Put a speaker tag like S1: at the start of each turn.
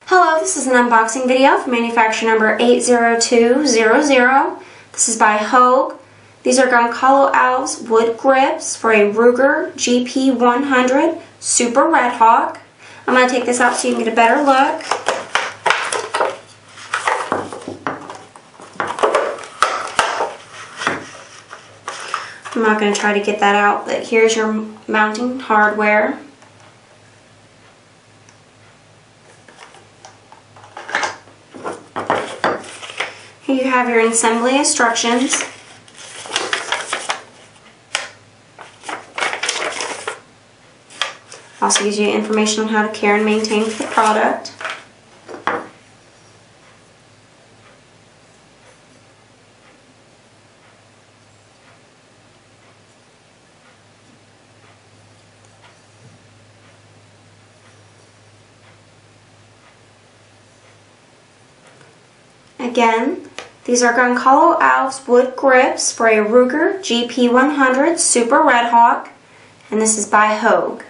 S1: Hello, this is an unboxing video for manufacturer number 80200. This is by Hogue. These are Goncalo Alves wood grips for a Ruger GP100 Super Redhawk. I'm going to take this out so you can get a better look. I'm not going to try to get that out, but here's your mounting hardware. Here you have your assembly instructions. Also gives you information on how to care and maintain the product. Again, these are Goncalo Alves wood grips for a Ruger GP100 Super Redhawk, and this is by Hogue.